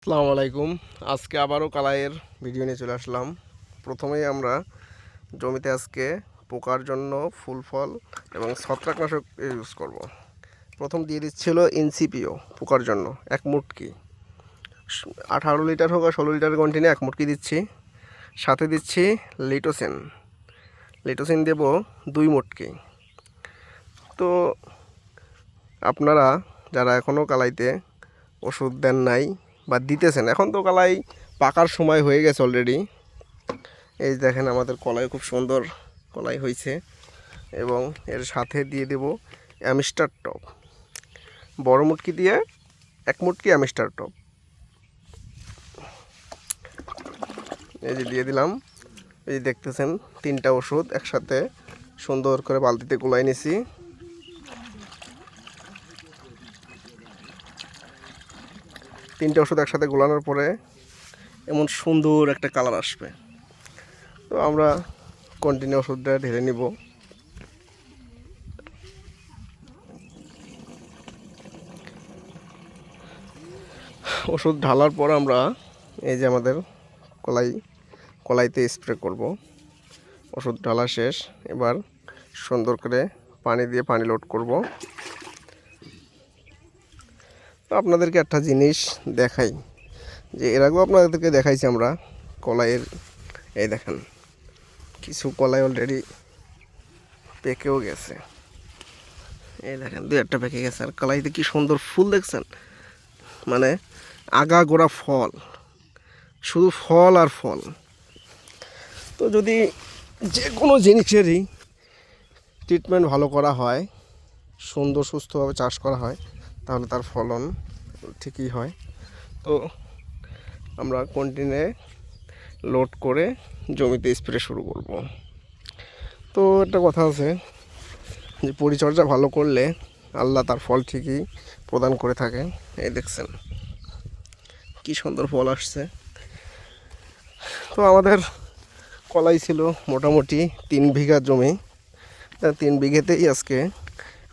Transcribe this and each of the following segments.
আসসালামু আলাইকুম। আজকে আবারও কালাইয়ের ভিডিও নিয়ে চলে আসলাম। প্রথমেই আমরা জমিতে আজকে পোকার জন্য ফুল ফল এবং ছত্রাকনাশক ইউজ করব। প্রথম দিয়ে দিচ্ছিল ইনসিপিও পোকার জন্য 1 মুটকি, 18 লিটার হোক আর 16 লিটার কন্টিনিউ 1 মুটকি দিচ্ছি। সাথে দিচ্ছি লিটোসিন, লিটোসিন দেব 2 মুটকি। তো আপনারা যারা এখনও কালাইতে ওষুধ দেন নাই বা দিতেছেন, এখন তো কলাই পাকার সময় হয়ে গেছে অলরেডি। এই দেখেন আমাদের কলাই খুব সুন্দর কলাই হয়েছে এবং এর সাথে দিয়ে দেব অ্যামিস্টার টপ, বড় মুটকি দিয়ে 1 মুটকি অ্যামিস্টার টপ। এই যে দিয়ে দিলাম। এই যে দেখতেছেন 3টা ওষুধ একসাথে সুন্দর করে বালতিতে গুলাই নিছি। তিনটে ওষুধ একসাথে গোলানোর পরে এমন সুন্দর একটা কালার আসবে। তো আমরা কন্টিনিউ ওষুধটা ঢেলে নিব। ওষুধ ঢালার পর আমরা এই যে আমাদের কলাইতে স্প্রে করব। ওষুধ ঢালা শেষ, এবার সুন্দর করে পানি দিয়ে পানি লোড করব। তো আপনাদেরকে একটা জিনিস দেখাই, যে এর আগেও আপনাদেরকে দেখাইছি আমরা কলাইয়ের। এই দেখেন কিছু কলাই অলরেডি পেকেও গেছে। এই দেখেন 2-1টা পেকে গেছে। আর কলাইতে কি সুন্দর ফুল দেখছেন, মানে আগা গোড়া ফল, শুধু ফল আর ফল। তো যদি যে কোনো জিনিসেরই ট্রিটমেন্ট ভালো করা হয়, সুন্দর সুস্থভাবে চাষ করা হয়, তাহলে তার ফলন ঠিকই হয়। তো আমরা কন্টিনিউ লোড করে জমিতে স্প্রে শুরু করব। তো একটা কথা আছে যে পরিচর্যা ভালো করলে আল্লাহ তার ফল ঠিকই প্রদান করে থাকে। এই দেখছেন কি সুন্দর ফল আসছে। তো আমাদের কলাই ছিল মোটামুটি 3 বিঘা জমি। 3 বিঘেতেই আজকে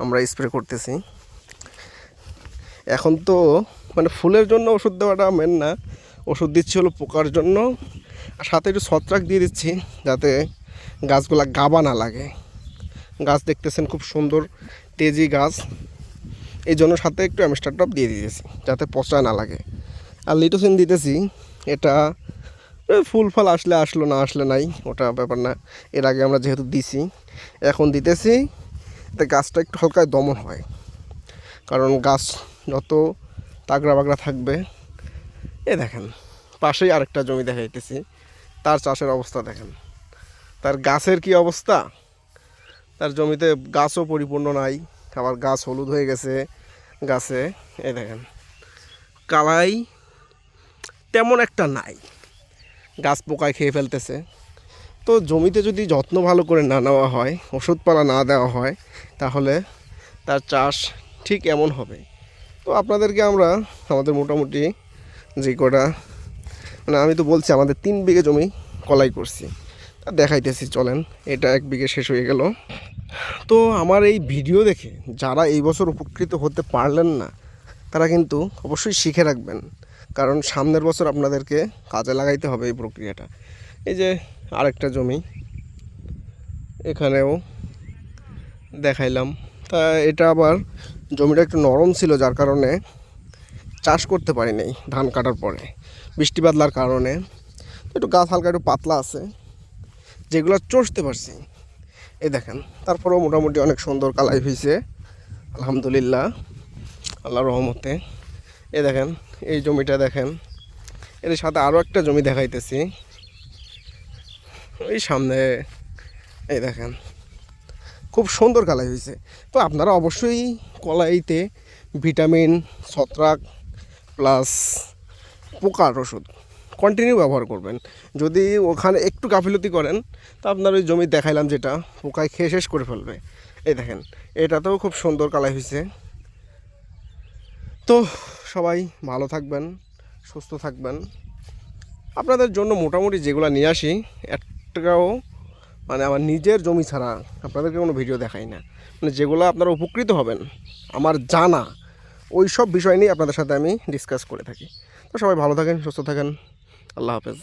আমরা স্প্রে করতেছি। এখন তো মানে ফুলের জন্য ওষুধ দেওয়াটা মেন না, ওষুধ দিচ্ছি হলো পোকার জন্য, আর সাথে একটু ছত্রাক দিয়ে দিচ্ছি যাতে গাছগুলা গাবা না লাগে। গাছ দেখতেছেন খুব সুন্দর তেজি গাছ, এই জন্য সাথে একটু অ্যামিস্টার টপ দিয়ে দিয়েছি যাতে পচা না লাগে। আর লিটোসিন দিতেছি, এটা ফুল ফল আসলে আসলো, না আসলে নাই, ওটা ব্যাপার না। এর আগে আমরা যেহেতু দিছি, এখন দিতেছি, এতে গাছটা একটু হালকায় দমন হয়। কারণ গাছ যত তাগড়া বাগড়া থাকবে। এ দেখেন পাশেই আরেকটা জমি দেখাইতেছি, তার চাষের অবস্থা দেখেন, তার গাছের কি অবস্থা। তার জমিতে গাছও পরিপূর্ণ নাই, আবার গাছ হলুদ হয়ে গেছে গাছে। এই দেখেন কালাই তেমন একটা নাই, গাছ পোকায় খেয়ে ফেলতেছে। তো জমিতে যদি যত্ন ভালো করে না নেওয়া হয়, ওষুধপালা না দেওয়া হয়, তাহলে তার চাষ ঠিক এমন হবে। তো আপনাদেরকে আমরা আমাদের মোটামুটি যে কটা, মানে আমি তো বলছি আমাদের 3 বিঘে জমি কলাই করছি, তা দেখাইতেছি চলেন। এটা 1 বিঘে শেষ হয়ে গেল। তো আমার এই ভিডিও দেখে যারা এই বছর উপকৃত হতে পারলেন না, তারা কিন্তু অবশ্যই শিখে রাখবেন, কারণ সামনের বছর আপনাদেরকে কাজে লাগাইতে হবে এই প্রক্রিয়াটা। এই যে আরেকটা জমি, এখানেও দেখাইলাম। তা এটা আবার জমিটা একটু নরম ছিল, যার কারণে চাষ করতে পারি নাই ধান কাটার পরে বৃষ্টি বাদলার কারণে। একটু গাছ হালকা একটু পাতলা আছে, যেগুলো চষতে পারছি। এই দেখেন তারপরেও মোটামুটি অনেক সুন্দর কালাই হয়েছে আলহামদুলিল্লাহ, আল্লাহর রহমতে। এই দেখেন এই জমিটা দেখেন, এর সাথে আরও একটা জমি দেখাইতেছি ওই সামনে। এই দেখেন খুব সুন্দর কালাই হয়েছে। তো আপনারা অবশ্যই কলাইতে ভিটামিন, ছত্রাক প্লাস পোকার ওষুধ কন্টিনিউ ব্যবহার করবেন। যদি ওখানে একটু গাফিলতি করেন, তা আপনার ওই জমি দেখাইলাম যেটা পোকায় খেয়ে শেষ করে ফেলবে। এই দেখেন এটাতেও খুব সুন্দর কালাই হয়েছে। তো সবাই ভালো থাকবেন, সুস্থ থাকবেন। আপনাদের জন্য মোটামুটি যেগুলো নিয়ে আসি, একটাও মানে আমার নিজের জমি ছাড়া আপনাদেরকে কোনো ভিডিও দেখাই না, মানে যেগুলো আপনারা উপকৃত হবেন আমার জানা, ওই সব বিষয় নিয়ে আপনাদের সাথে আমি ডিসকাস করে থাকি। তো সবাই ভালো থাকেন, সুস্থ থাকেন। আল্লাহ হাফেজ।